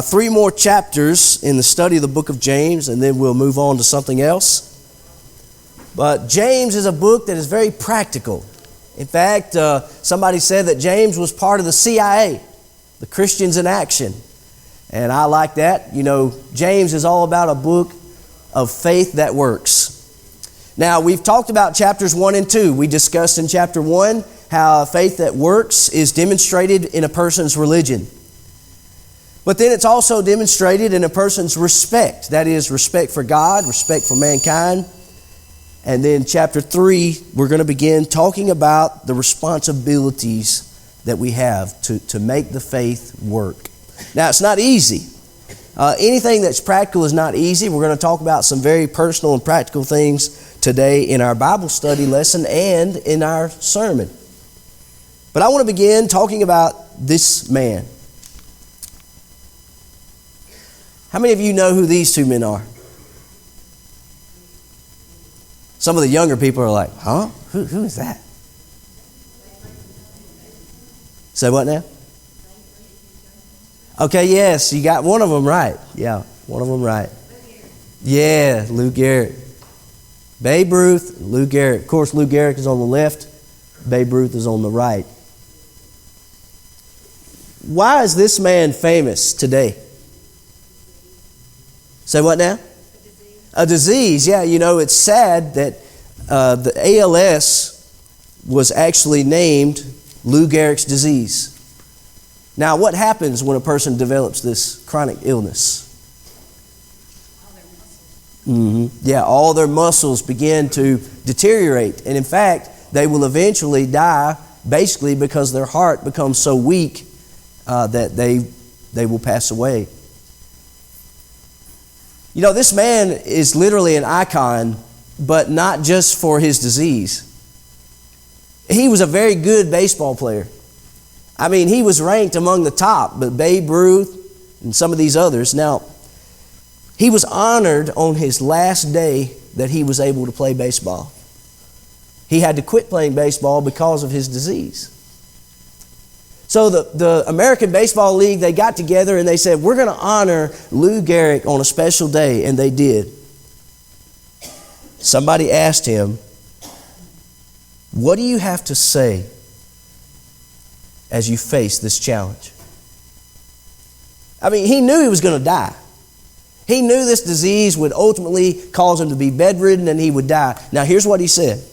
3 more chapters in the study of the book of James, and then we'll move on to something else. But James is a book that is very practical. In fact, somebody said that James was part of the CIA, the Christians in Action. And I like that. You know, James is all about a book of faith that works. Now, we've talked about chapters 1 and 2. We discussed in chapter 1 how faith that works is demonstrated in a person's religion. But then it's also demonstrated in a person's respect. That is, respect for God, respect for mankind. And then chapter 3, we're going to begin talking about the responsibilities that we have to make the faith work. Now, it's not easy. Anything that's practical is not easy. We're going to talk about some very personal and practical things today in our Bible study lesson and in our sermon. But I want to begin talking about this man. How many of you know who these two men are? Some of the younger people are like, huh? Who is that? Say what now? Okay, yes, you got one of them right. Yeah, one of them right. Yeah, Lou Gehrig. Babe Ruth, Lou Gehrig. Of course, Lou Gehrig is on the left. Babe Ruth is on the right. Why is this man famous today? Say what now? A disease. Yeah, you know, it's sad that the ALS was actually named Lou Gehrig's disease. Now, what happens when a person develops this chronic illness? Yeah, all their muscles begin to deteriorate. And in fact, they will eventually die basically because their heart becomes so weak that they will pass away. You know, this man is literally an icon, but not just for his disease. He was a very good baseball player. I mean, he was ranked among the top, but Babe Ruth and some of these others. Now, he was honored on his last day that he was able to play baseball. He had to quit playing baseball because of his disease. So the American Baseball League, they got together and they said, we're going to honor Lou Gehrig on a special day, and they did. Somebody asked him, what do you have to say as you face this challenge? I mean, he knew he was going to die. He knew this disease would ultimately cause him to be bedridden and he would die. Now, here's what he said.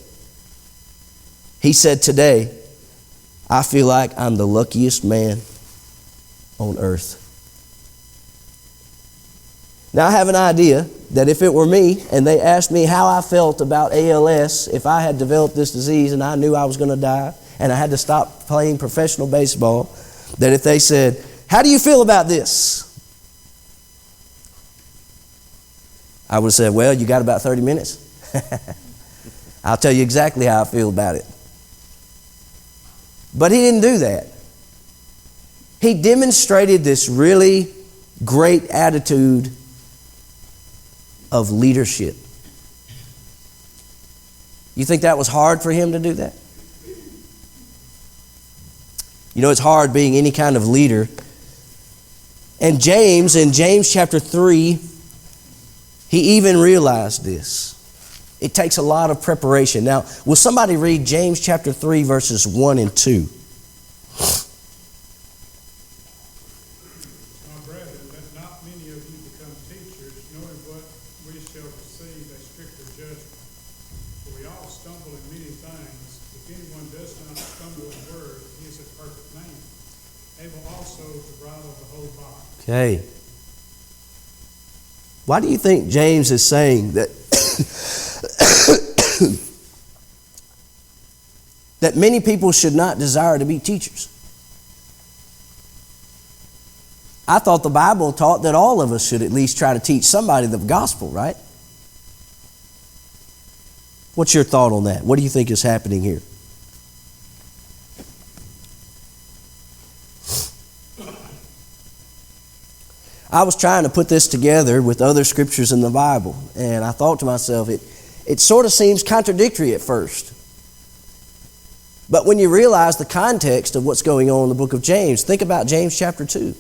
He said, today, I feel like I'm the luckiest man on earth. Now, I have an idea that if it were me and they asked me how I felt about ALS, if I had developed this disease and I knew I was going to die and I had to stop playing professional baseball, that if they said, how do you feel about this? I would have said, well, you got about 30 minutes. I'll tell you exactly how I feel about it. But he didn't do that. He demonstrated this really great attitude of leadership. You think that was hard for him to do that? You know, it's hard being any kind of leader. And James, in James chapter 3, he even realized this. It takes a lot of preparation. Now, will somebody read James chapter 3, verses 1 and 2? My brethren, let not many of you become teachers, knowing what we shall receive a stricter judgment. For we all stumble in many things. If anyone does not stumble in word, he is a perfect man, able also to bridle the whole body. Okay. Why do you think James is saying that that many people should not desire to be teachers? I thought the Bible taught that all of us should at least try to teach somebody the gospel, right? What's your thought on that? What do you think is happening here? I was trying to put this together with other scriptures in the Bible, and I thought to myself, it sort of seems contradictory at first. But when you realize the context of what's going on in the book of James, think about James chapter 2.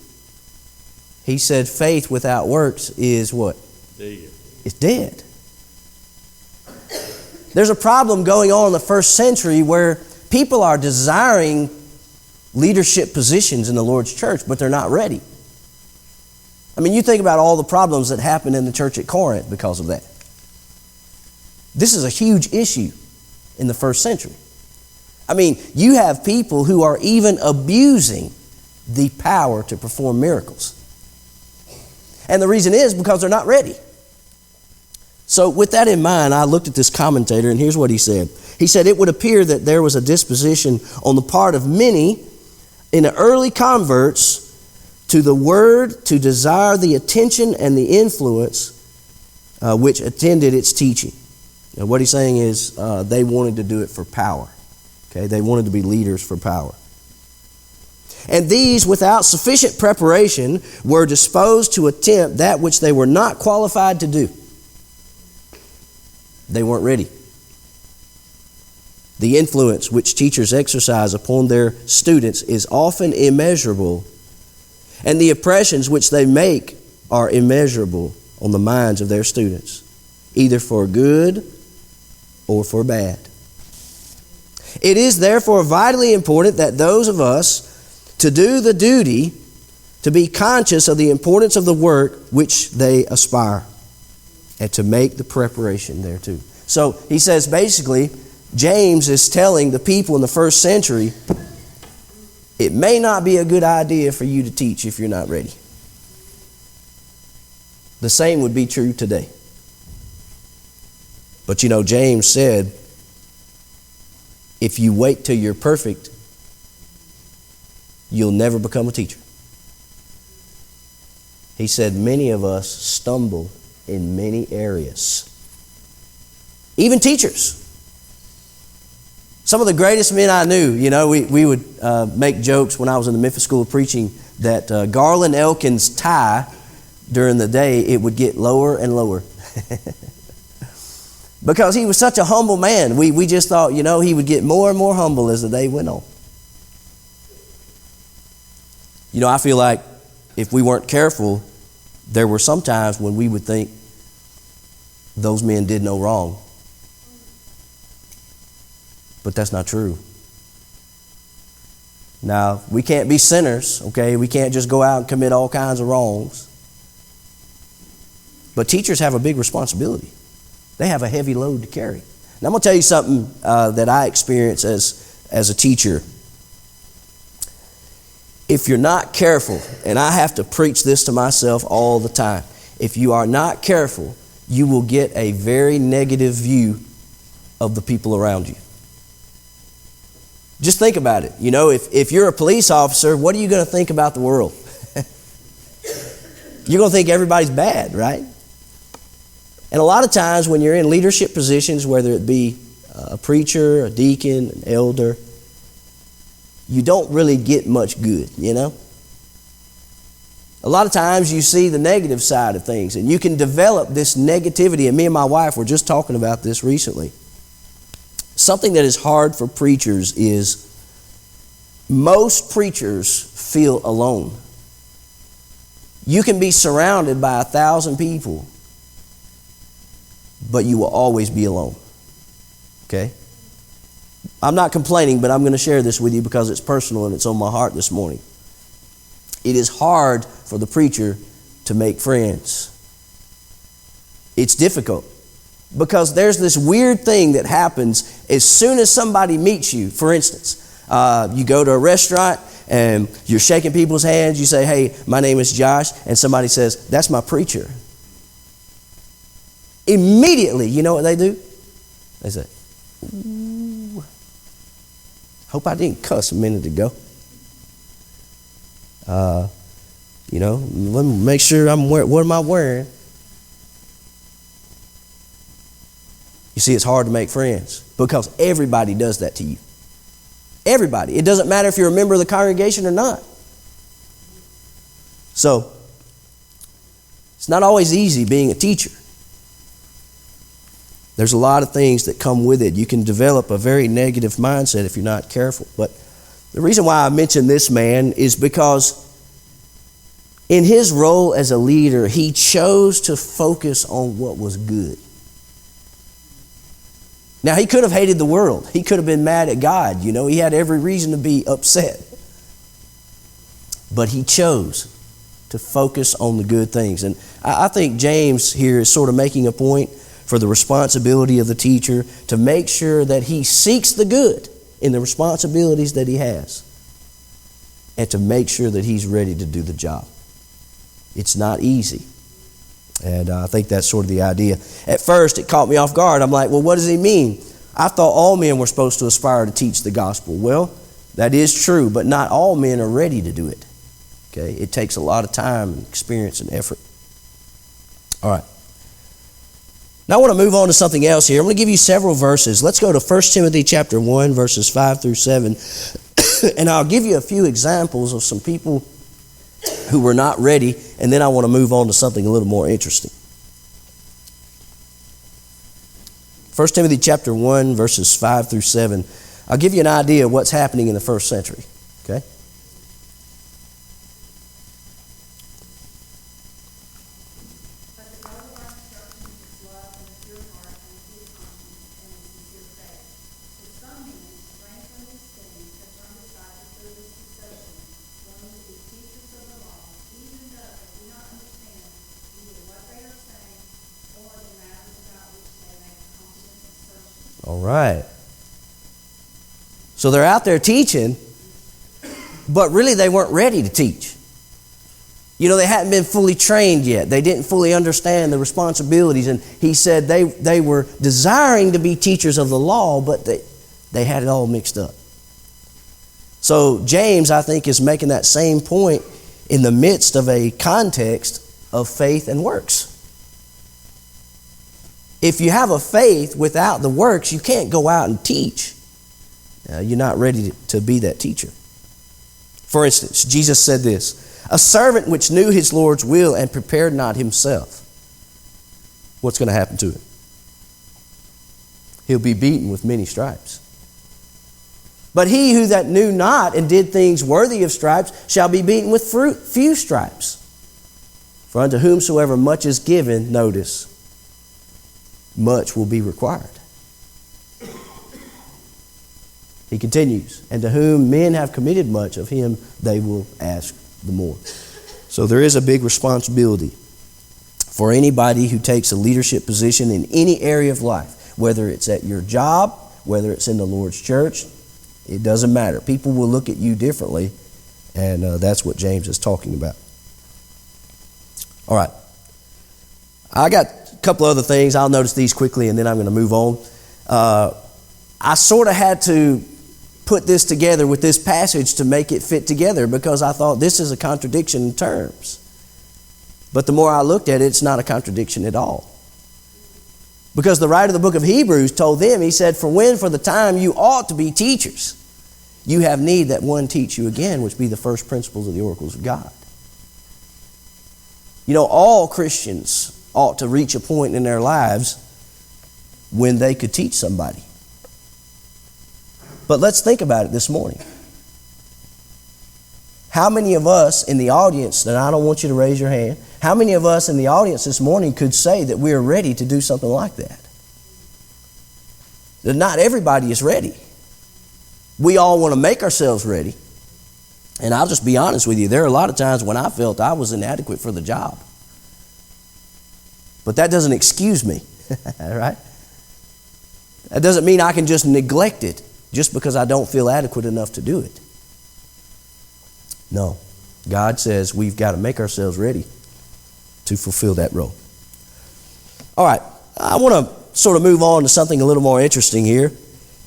He said faith without works is what? Dead. It's dead. There's a problem going on in the first century where people are desiring leadership positions in the Lord's church, but they're not ready. I mean, you think about all the problems that happened in the church at Corinth because of that. This is a huge issue in the first century. I mean, you have people who are even abusing the power to perform miracles. And the reason is because they're not ready. So with that in mind, I looked at this commentator, and here's what he said. He said, it would appear that there was a disposition on the part of many in the early converts to the Word to desire the attention and the influence which attended its teaching. Now, what he's saying is they wanted to do it for power. Okay, they wanted to be leaders for power. And these, without sufficient preparation, were disposed to attempt that which they were not qualified to do. They weren't ready. The influence which teachers exercise upon their students is often immeasurable, and the impressions which they make are immeasurable on the minds of their students, either for good or for bad. It is therefore vitally important that those of us to do the duty to be conscious of the importance of the work which they aspire and to make the preparation thereto. So he says basically, James is telling the people in the first century, it may not be a good idea for you to teach if you're not ready. The same would be true today. But you know, James said, if you wait till you're perfect, you'll never become a teacher. He said many of us stumble in many areas. Even teachers. Some of the greatest men I knew, you know, we would make jokes when I was in the Memphis School of Preaching that Garland Elkin's tie during the day, it would get lower and lower. Because he was such a humble man. We just thought, you know, he would get more and more humble as the day went on. You know, I feel like if we weren't careful, there were some times when we would think those men did no wrong. But that's not true. Now, we can't be sinners, okay? We can't just go out and commit all kinds of wrongs. But teachers have a big responsibility. They have a heavy load to carry. Now, I'm going to tell you something that I experienced as a teacher. If you're not careful, and I have to preach this to myself all the time, if you are not careful, you will get a very negative view of the people around you. Just think about it. You know, if you're a police officer, what are you going to think about the world? You're going to think everybody's bad, right? And a lot of times when you're in leadership positions, whether it be a preacher, a deacon, an elder, you don't really get much good, you know? A lot of times you see the negative side of things, and you can develop this negativity. And me and my wife were just talking about this recently. Something that is hard for preachers is most preachers feel alone. You can be surrounded by 1,000 people, but you will always be alone. Okay? I'm not complaining, but I'm going to share this with you because it's personal and it's on my heart this morning. It is hard for the preacher to make friends. It's difficult because there's this weird thing that happens as soon as somebody meets you. For instance, you go to a restaurant and you're shaking people's hands. You say, hey, my name is Josh. And somebody says, that's my preacher. Immediately, you know what they do? They say, ooh, hope I didn't cuss a minute ago. You know, let me make sure what am I wearing? You see, it's hard to make friends because everybody does that to you. Everybody. It doesn't matter if you're a member of the congregation or not. So, it's not always easy being a teacher. There's a lot of things that come with it. You can develop a very negative mindset if you're not careful. But the reason why I mention this man is because In his role as a leader, he chose to focus on what was good. Now, he could have hated the world. He could have been mad at God. You know, he had every reason to be upset. But he chose to focus on the good things. And I think James here is sort of making a point for the responsibility of the teacher to make sure that he seeks the good in the responsibilities that he has and to make sure that he's ready to do the job. It's not easy. And I think that's sort of the idea. At first, it caught me off guard. I'm like, well, what does he mean? I thought all men were supposed to aspire to teach the gospel. Well, that is true, but not all men are ready to do it. Okay, it takes a lot of time and experience and effort. All right. Now I want to move on to something else here. I'm going to give you several verses. Let's go to 1 Timothy chapter 1, verses 5 through 7. And I'll give you a few examples of some people who were not ready, and then I want to move on to something a little more interesting. 1 Timothy chapter 1, verses 5 through 7. I'll give you an idea of what's happening in the first century. Okay? All right. So they're out there teaching, but really they weren't ready to teach. You know, they hadn't been fully trained yet. They didn't fully understand the responsibilities. And he said they were desiring to be teachers of the law, but they had it all mixed up. So James, I think, is making that same point in the midst of a context of faith and works. If you have a faith without the works, you can't go out and teach. You're not ready to be that teacher. For instance, Jesus said this, "A servant which knew his Lord's will and prepared not himself." What's going to happen to him? He'll be beaten with many stripes. "But he who that knew not and did things worthy of stripes shall be beaten with few stripes. For unto whomsoever much is given," notice, "much will be required." He continues, "And to whom men have committed much, of him they will ask the more." So there is a big responsibility for anybody who takes a leadership position in any area of life, whether it's at your job, whether it's in the Lord's church. It doesn't matter. People will look at you differently, and that's what James is talking about. All right. I got a couple other things. I'll notice these quickly, and then I'm going to move on. I sort of had to put this together with this passage to make it fit together because I thought this is a contradiction in terms. But the more I looked at it, it's not a contradiction at all. Because the writer of the book of Hebrews told them, he said, for the time you ought to be teachers, you have need that one teach you again, which be the first principles of the oracles of God. You know, all Christians ought to reach a point in their lives when they could teach somebody. But let's think about it this morning. How many of us in the audience, and I don't want you to raise your hand, how many of us in the audience this morning could say that we are ready to do something like that? That not everybody is ready. We all want to make ourselves ready. And I'll just be honest with you, there are a lot of times when I felt I was inadequate for the job. But that doesn't excuse me, right? That doesn't mean I can just neglect it just because I don't feel adequate enough to do it. No. God says we've got to make ourselves ready to fulfill that role. All right. I want to sort of move on to something a little more interesting here.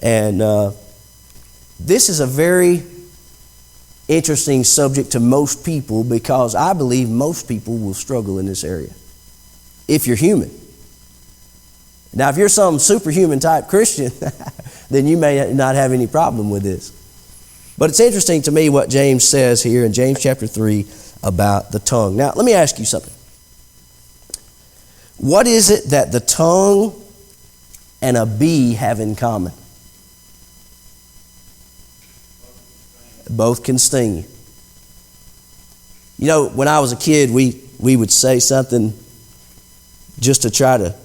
And this is a very interesting subject to most people because I believe most people will struggle in this area. If you're human. Now, if you're some superhuman type Christian, then you may not have any problem with this. But it's interesting to me what James says here in James chapter 3 about the tongue. Now, let me ask you something. What is it that the tongue and a bee have in common? Both can sting you. You know, when I was a kid, we would say something just to try to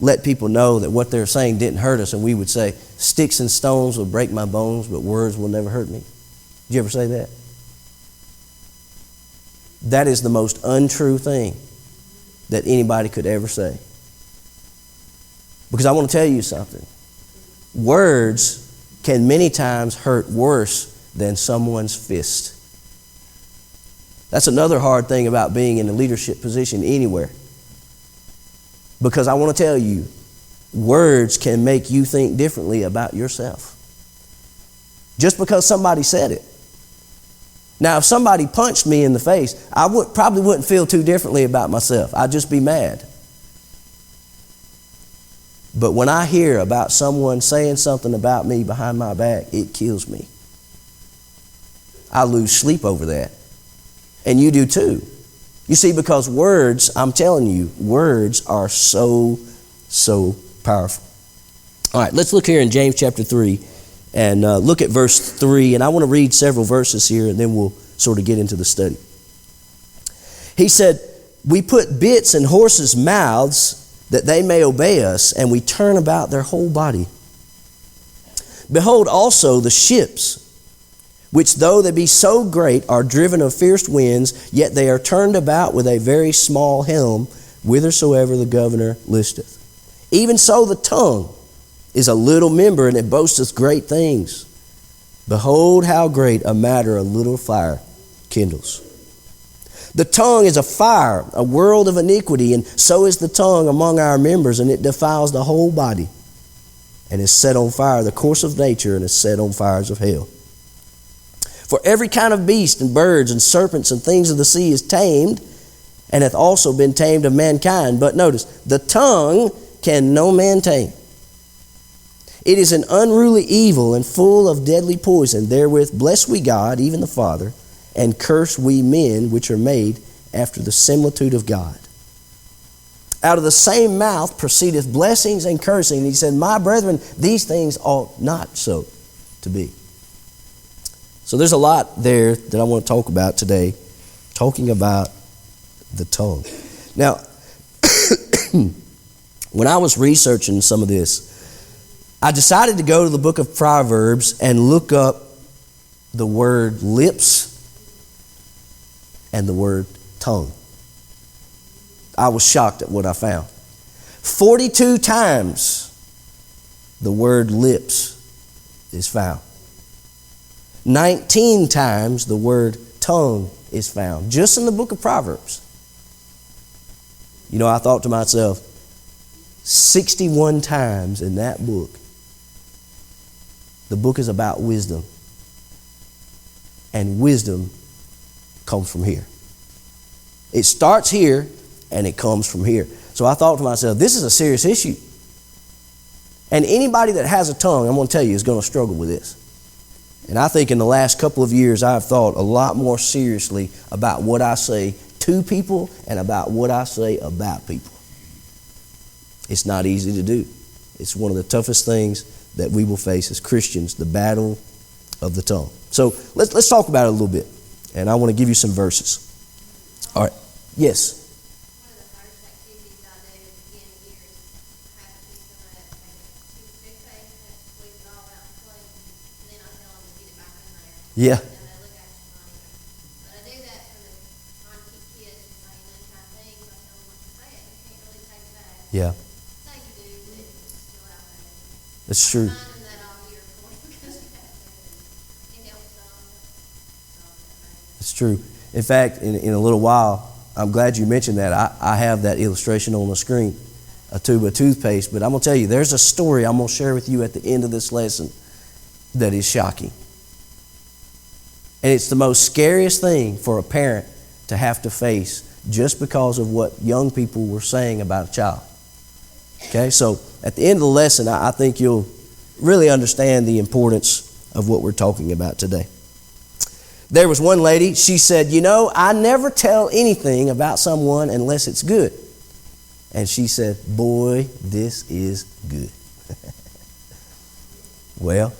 let people know that what they're saying didn't hurt us. And we would say, sticks and stones will break my bones, but words will never hurt me. Did you ever say that? That is the most untrue thing that anybody could ever say. Because I want to tell you something. Words can many times hurt worse than someone's fist. That's another hard thing about being in a leadership position anywhere. Because I want to tell you, words can make you think differently about yourself. Just because somebody said it. Now, if somebody punched me in the face, I probably wouldn't feel too differently about myself. I'd just be mad. But when I hear about someone saying something about me behind my back, it kills me. I lose sleep over that. And you do too. You see, because words, I'm telling you, words are so powerful. All right, let's look here in James chapter 3 and look at verse 3. And I want to read several verses here and then we'll sort of get into the study. He said, we put bits in horses' mouths that they may obey us, and we turn about their whole body. Behold also the ships, which though they be so great, are driven of fierce winds, yet they are turned about with a very small helm, whithersoever the governor listeth. Even so the tongue is a little member, and it boasteth great things. Behold how great a matter a little fire kindles. The tongue is a fire, a world of iniquity, and so is the tongue among our members, and it defiles the whole body, and is set on fire the course of nature, and is set on fires of hell. For every kind of beast and birds and serpents and things of the sea is tamed, and hath also been tamed of mankind. But notice, the tongue can no man tame. It is an unruly evil and full of deadly poison. Therewith bless we God, even the Father, and curse we men which are made after the similitude of God. Out of the same mouth proceedeth blessings and cursing. And he said, my brethren, these things ought not so to be. So there's a lot there that I want to talk about today, talking about the tongue. Now, when I was researching some of this, I decided to go to the book of Proverbs and look up the word lips and the word tongue. I was shocked at what I found. 42 times the word lips is found. 19 times the word tongue is found, just in the book of Proverbs. You know, I thought to myself, 61 times in that book, the book is about wisdom. And wisdom comes from here. It starts here and it comes from here. So I thought to myself, this is a serious issue. And anybody that has a tongue, I'm going to tell you, is going to struggle with this. And I think in the last couple of years, I've thought a lot more seriously about what I say to people and about what I say about people. It's not easy to do. It's one of the toughest things that we will face as Christians, the battle of the tongue. So let's talk about it a little bit. And I want to give you some verses. All right. Yes. One of the first activities I do at the beginning of the year is have people come up, take a toothpaste, and squeeze it all out and clean, and then I tell them to get it back in there. Yeah. And they look at you funny. But I do that for the trying to keep kids from saying those kind of things. I tell them what to say it. You can't really take it back. Yeah. Say you do, but it's still out there. That's true. I'm reminding that all year for them because it helps some. It's true. In fact, in a little while, I'm glad you mentioned that. I have that illustration on the screen, a tube of toothpaste. But I'm going to tell you, there's a story I'm going to share with you at the end of this lesson that is shocking. And it's the most scariest thing for a parent to have to face just because of what young people were saying about a child. Okay, so at the end of the lesson, I think you'll really understand the importance of what we're talking about today. There was one lady, she said, you know, I never tell anything about someone unless it's good. And she said, boy, this is good. Well,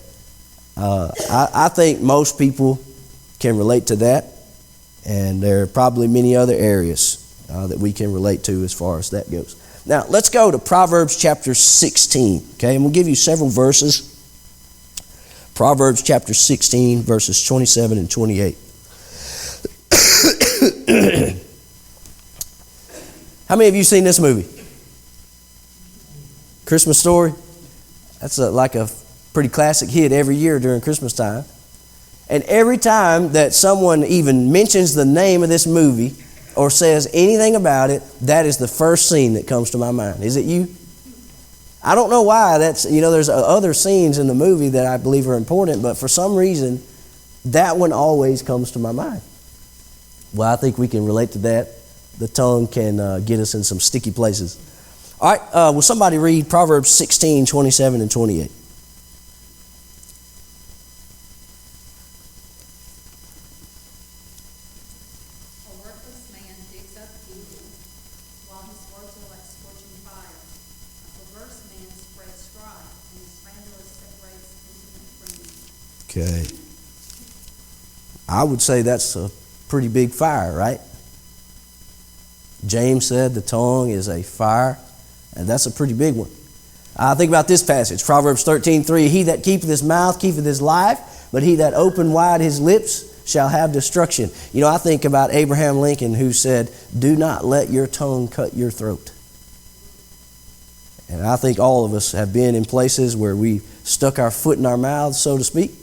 I think most people can relate to that. And there are probably many other areas that we can relate to as far as that goes. Now, let's go to Proverbs chapter 16, okay? And we'll give you several verses. Proverbs chapter 16, verses 27 and 28. How many of you seen this movie? Christmas Story? That's like a pretty classic hit every year during Christmas time. And every time that someone even mentions the name of this movie or says anything about it, that is the first scene that comes to my mind. Is it you? I don't know why. That's, there's other scenes in the movie that I believe are important, but for some reason, that one always comes to my mind. Well, I think we can relate to that. The tongue can get us in some sticky places. All right, will somebody read Proverbs 16, 27 and 28? Okay. I would say that's a pretty big fire, right? James said the tongue is a fire, and that's a pretty big one. Think about this passage, Proverbs 13:3. He that keepeth his mouth keepeth his life, but he that open wide his lips shall have destruction. I think about Abraham Lincoln, who said, do not let your tongue cut your throat. And I think all of us have been in places where we stuck our foot in our mouths, so to speak.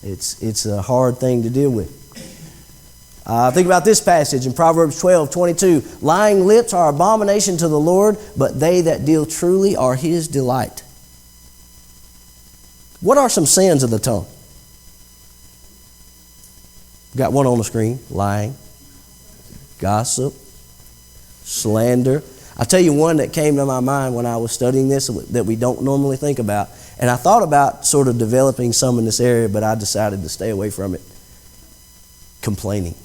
It's a hard thing to deal with. Think about this passage in Proverbs 12:22. Lying lips are abomination to the Lord, but they that deal truly are his delight. What are some sins of the tongue? Got one on the screen. Lying, gossip, slander. I'll tell you one that came to my mind when I was studying this that we don't normally think about. And I thought about sort of developing some in this area, but I decided to stay away from it. Complaining.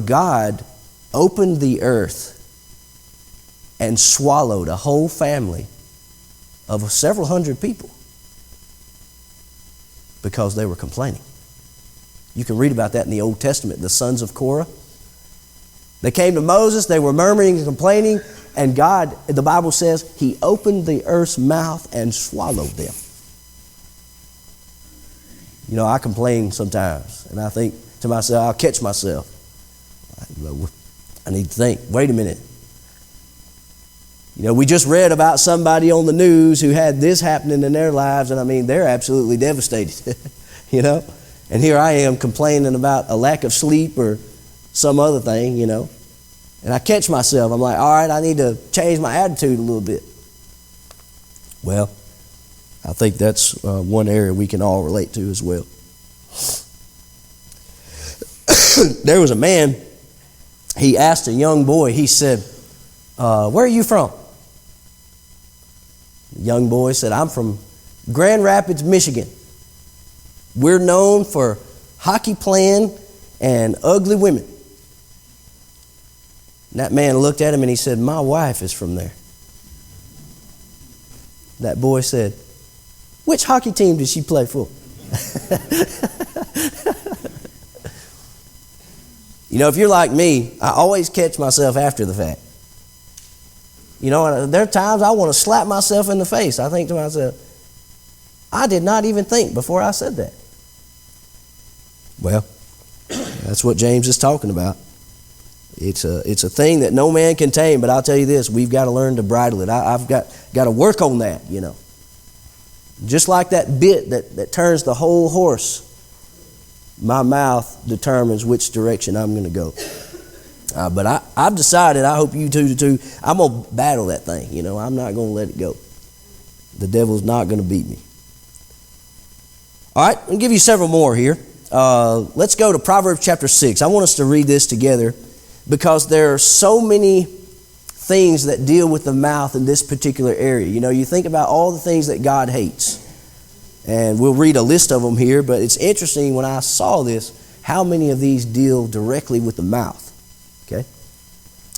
God opened the earth and swallowed a whole family of several hundred people because they were complaining. You can read about that in the Old Testament, the sons of Korah. They came to Moses, they were murmuring and complaining, and God, the Bible says, he opened the earth's mouth and swallowed them. I complain sometimes, and I think to myself, I'll catch myself. I need to think, wait a minute. We just read about somebody on the news who had this happening in their lives, and they're absolutely devastated, And here I am complaining about a lack of sleep or some other thing, And I catch myself. I'm like, all right, I need to change my attitude a little bit. Well, I think that's one area we can all relate to as well. There was a man, he asked a young boy, he said, where are you from? The young boy said, I'm from Grand Rapids, Michigan. We're known for hockey playing and ugly women. And that man looked at him and he said, my wife is from there. That boy said, which hockey team did she play for? If you're like me, I always catch myself after the fact. There are times I want to slap myself in the face. I think to myself, I did not even think before I said that. Well, that's what James is talking about. It's a thing that no man can tame, but I'll tell you this, we've got to learn to bridle it. I've got to work on that, Just like that bit that turns the whole horse, my mouth determines which direction I'm going to go. But I've decided, I hope you do too, I'm going to battle that thing, I'm not going to let it go. The devil's not going to beat me. All right, I'll give you several more here. Let's go to Proverbs chapter 6. I want us to read this together because there are so many things that deal with the mouth in this particular area. You think about all the things that God hates. And we'll read a list of them here, but it's interesting when I saw this, how many of these deal directly with the mouth. Okay?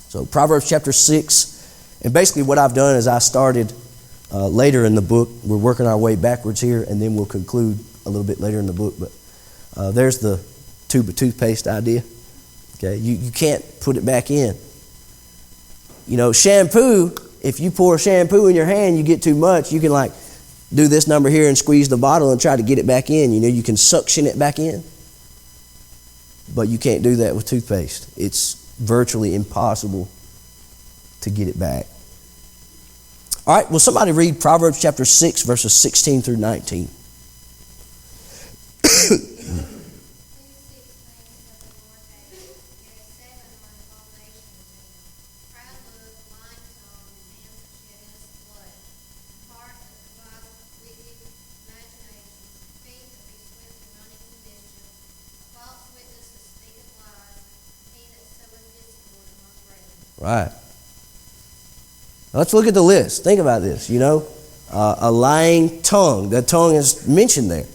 So Proverbs chapter 6, and basically what I've done is I started later in the book. We're working our way backwards here, and then we'll conclude a little bit later in the book. But There's the tube of toothpaste idea. Okay, you can't put it back in. You know, shampoo, if you pour shampoo in your hand, you get too much, you can like do this number here and squeeze the bottle and try to get it back in. You know, you can suction it back in. But you can't do that with toothpaste. It's virtually impossible to get it back. All right, will somebody read Proverbs chapter 6, verses 16 through 19? Right. Let's look at the list. Think about this, you know. A lying tongue. That tongue is mentioned there.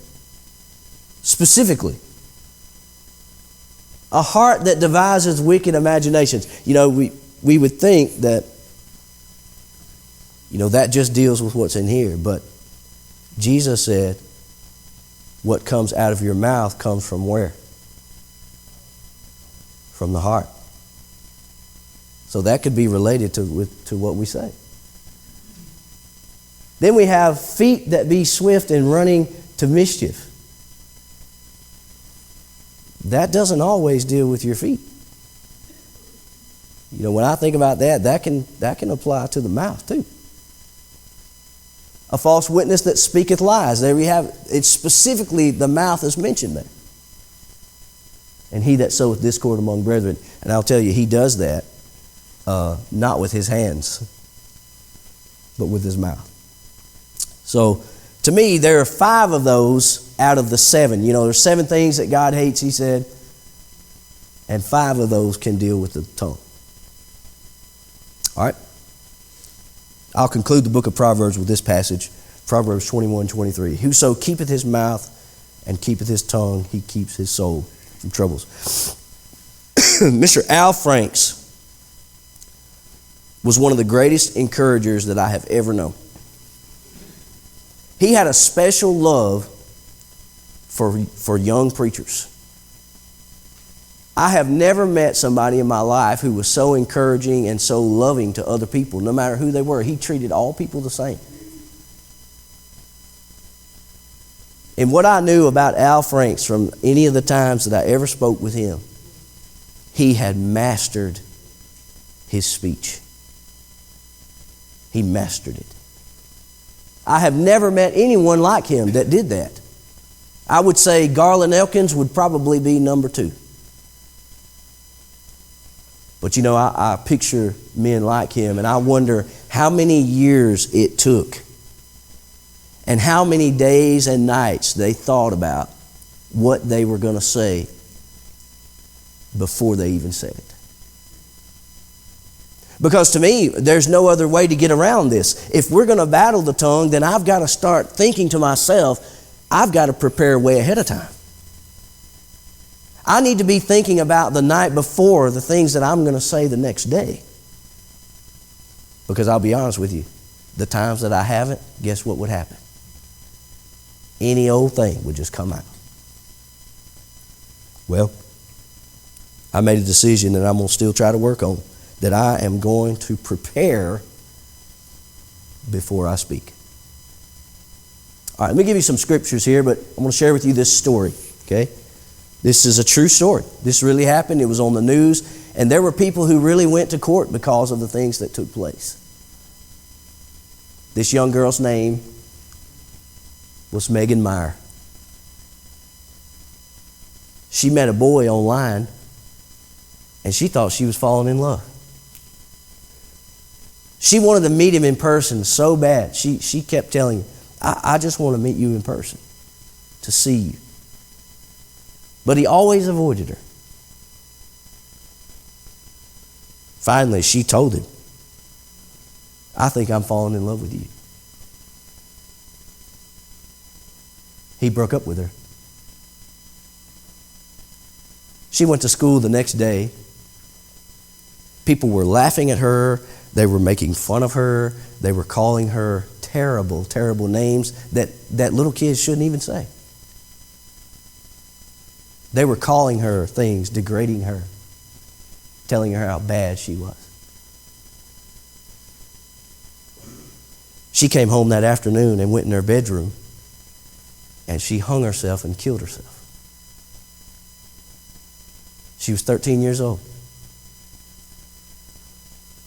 Specifically. A heart that devises wicked imaginations. You know, we would think that, you know, that just deals with what's in here. But Jesus said, what comes out of your mouth comes from where? From the heart. So that could be related to what we say. Then we have feet that be swift in running to mischief. That doesn't always deal with your feet. You know, when I think about that can apply to the mouth too. A false witness that speaketh lies. There we have, it's specifically the mouth is mentioned there. And he that soweth discord among brethren. And I'll tell you, he does that. Not with his hands, but with his mouth. So, to me, there are 5 of those out of the 7. You know, there's 7 things that God hates, he said, and 5 of those can deal with the tongue. All right? I'll conclude the book of Proverbs with this passage, Proverbs 21:23. Whoso keepeth his mouth and keepeth his tongue, he keeps his soul from troubles. Mr. Al Franks was one of the greatest encouragers that I have ever known. He had a special love for young preachers. I have never met somebody in my life who was so encouraging and so loving to other people, no matter who they were. He treated all people the same. And what I knew about Al Franks from any of the times that I ever spoke with him, he had mastered his speech. He mastered it. I have never met anyone like him that did that. I would say Garland Elkins would probably be number 2. But you know, I picture men like him, and I wonder how many years it took and how many days and nights they thought about what they were going to say before they even said it. Because to me, there's no other way to get around this. If we're going to battle the tongue, then I've got to start thinking to myself, I've got to prepare way ahead of time. I need to be thinking about the night before the things that I'm going to say the next day. Because I'll be honest with you, the times that I haven't, guess what would happen? Any old thing would just come out. Well, I made a decision that I'm going to still try to work on. That I am going to prepare before I speak. All right, let me give you some scriptures here, but I'm going to share with you this story, okay? This is a true story. This really happened. It was on the news, and there were people who really went to court because of the things that took place. This young girl's name was Megan Meyer. She met a boy online, and she thought she was falling in love. She wanted to meet him in person so bad. She kept telling him, I just want to meet you in person, to see you. But he always avoided her. Finally, she told him, I think I'm falling in love with you. He broke up with her. She went to school the next day. People were laughing at her. They were making fun of her. They were calling her terrible, terrible names that little kids shouldn't even say. They were calling her things, degrading her, telling her how bad she was. She came home that afternoon and went in her bedroom, and she hung herself and killed herself. She was 13 years old.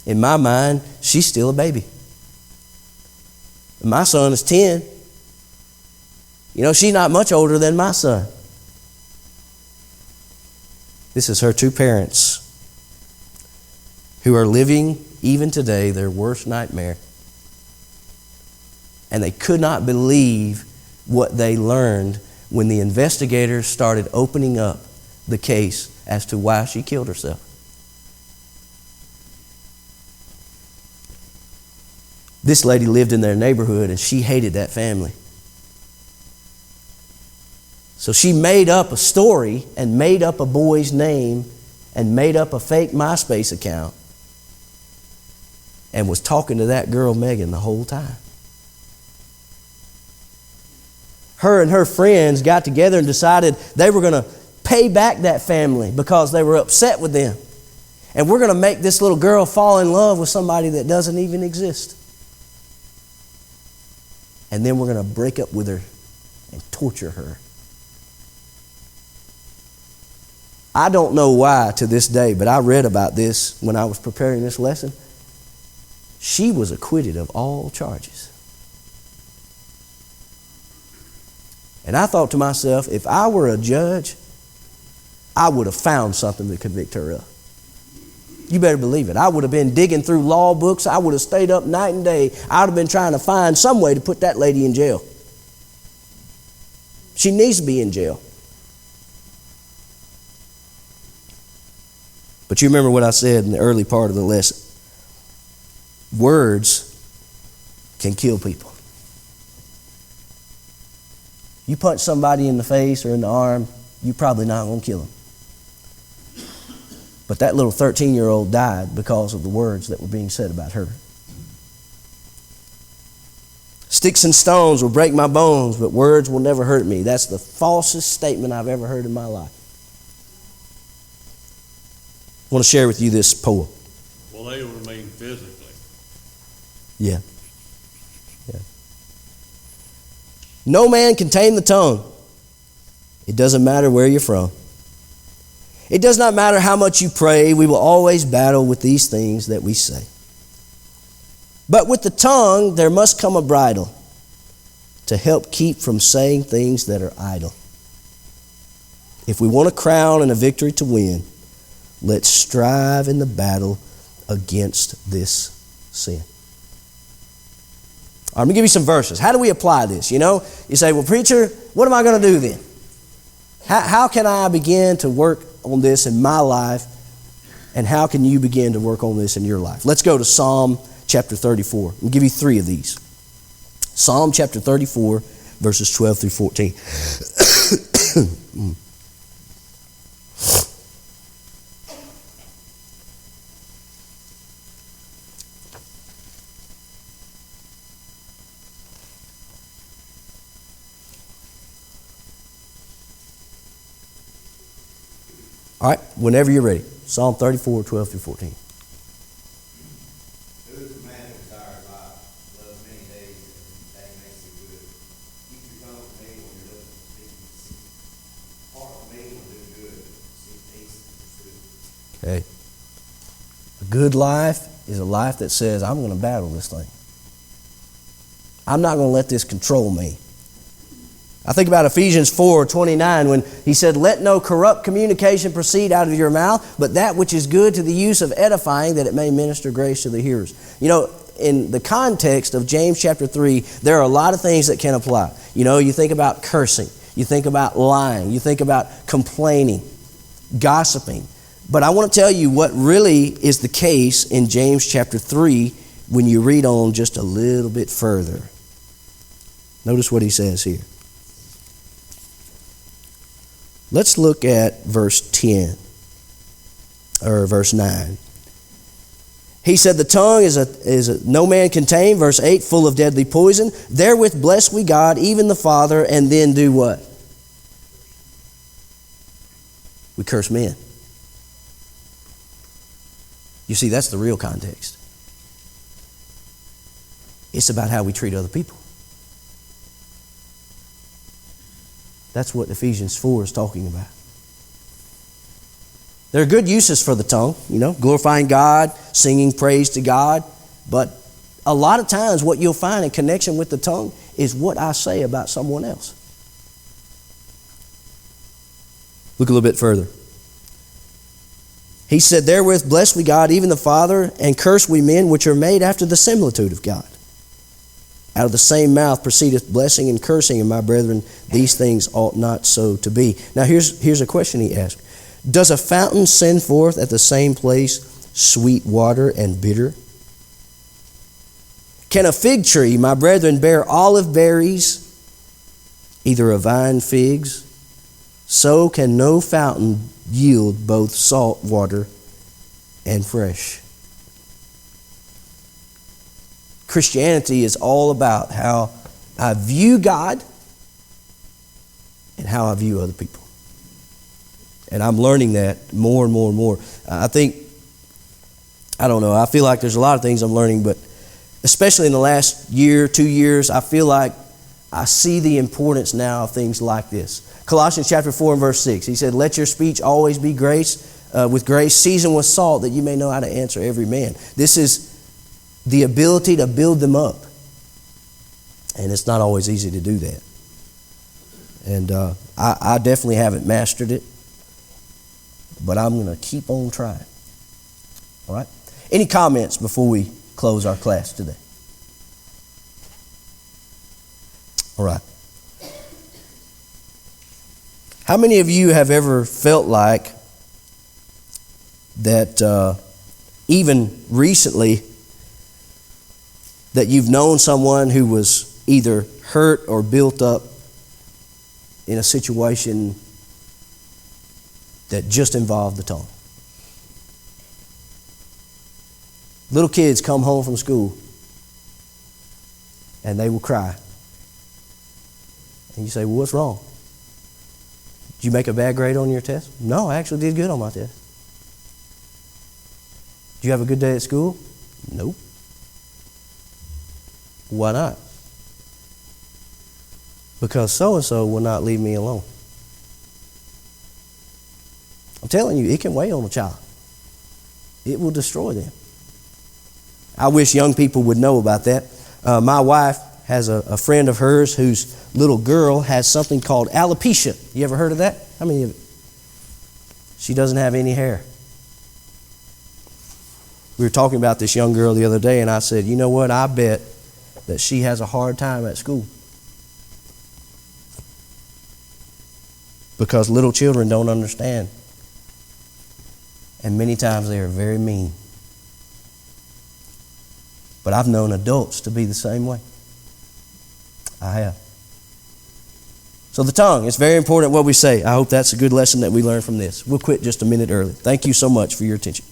In my mind, she's still a baby. My son is 10. You know, she's not much older than my son. This is her two parents who are living, even today, their worst nightmare. And they could not believe what they learned when the investigators started opening up the case as to why she killed herself. This lady lived in their neighborhood and she hated that family. So she made up a story and made up a boy's name and made up a fake MySpace account and was talking to that girl Megan the whole time. Her and her friends got together and decided they were going to pay back that family because they were upset with them. And we're going to make this little girl fall in love with somebody that doesn't even exist. And then we're going to break up with her and torture her. I don't know why to this day, but I read about this when I was preparing this lesson. She was acquitted of all charges. And I thought to myself, if I were a judge, I would have found something to convict her of. You better believe it. I would have been digging through law books. I would have stayed up night and day. I would have been trying to find some way to put that lady in jail. She needs to be in jail. But you remember what I said in the early part of the lesson. Words can kill people. You punch somebody in the face or in the arm, you're probably not going to kill them. But that little 13-year-old died because of the words that were being said about her. Sticks and stones will break my bones, but words will never hurt me. That's the falsest statement I've ever heard in my life. I want to share with you this poem. Well, they will remain physically. Yeah. No man can tame the tongue. It doesn't matter where you're from. It does not matter how much you pray. We will always battle with these things that we say. But with the tongue, there must come a bridle to help keep from saying things that are idle. If we want a crown and a victory to win, let's strive in the battle against this sin. All right, I'm going to give you some verses. How do we apply this? You know, you say, well, preacher, what am I going to do then? How can I begin to work on this in my life? And how can you begin to work on this in your life? Let's go to Psalm chapter 34. I'll give you 3 of these. Psalm chapter 34, verses 12 through 14. All right, whenever you're ready. Psalm 34, 12 through 14. Who is the man who desires life, loves many days, and that makes it good? Keep your tongue from me when you're listening to speaking deceit. Heart from me will do good, seek peace and pursue it. Okay. A good life is a life that says, I'm going to battle this thing. I'm not going to let this control me. I think about Ephesians 4:29 when he said, let no corrupt communication proceed out of your mouth, but that which is good to the use of edifying, that it may minister grace to the hearers. You know, in the context of James chapter 3, there are a lot of things that can apply. You know, you think about cursing, you think about lying, you think about complaining, gossiping. But I want to tell you what really is the case in James chapter 3 when you read on just a little bit further. Notice what he says here. Let's look at verse 10, or verse 9. He said, the tongue is no man can tame. Verse 8, full of deadly poison. Therewith bless we God, even the Father, and then do what? We curse men. You see, that's the real context. It's about how we treat other people. That's what Ephesians 4 is talking about. There are good uses for the tongue, glorifying God, singing praise to God. But a lot of times what you'll find in connection with the tongue is what I say about someone else. Look a little bit further. He said, therewith bless we God, even the Father, and curse we men which are made after the similitude of God. Out of the same mouth proceedeth blessing and cursing, and my brethren, these things ought not so to be. Now here's a question he asked. Does a fountain send forth at the same place sweet water and bitter? Can a fig tree, my brethren, bear olive berries, either a vine figs? So can no fountain yield both salt water and fresh. Christianity is all about how I view God and how I view other people. And I'm learning that more and more and more. I feel like there's a lot of things I'm learning, but especially in the last year, 2 years, I feel like I see the importance now of things like this. Colossians chapter 4 and verse 6, he said, let your speech always be with grace, seasoned with salt, that you may know how to answer every man. This is the ability to build them up. And it's not always easy to do that. And I definitely haven't mastered it, but I'm going to keep on trying. All right? Any comments before we close our class today? All right. How many of you have ever felt like that even recently that you've known someone who was either hurt or built up in a situation that just involved the tongue? Little kids come home from school and they will cry. And you say, well, what's wrong? Did you make a bad grade on your test? No, I actually did good on my test. Did you have a good day at school? Nope. Why not? Because so-and-so will not leave me alone. I'm telling you, it can weigh on a child. It will destroy them. I wish young people would know about that. My wife has a friend of hers whose little girl has something called alopecia. You ever heard of that? How many of it? She doesn't have any hair. We were talking about this young girl the other day, and I said, you know what? I bet that she has a hard time at school. Because little children don't understand. And many times they are very mean. But I've known adults to be the same way. I have. So the tongue, it's very important what we say. I hope that's a good lesson that we learn from this. We'll quit just a minute early. Thank you so much for your attention.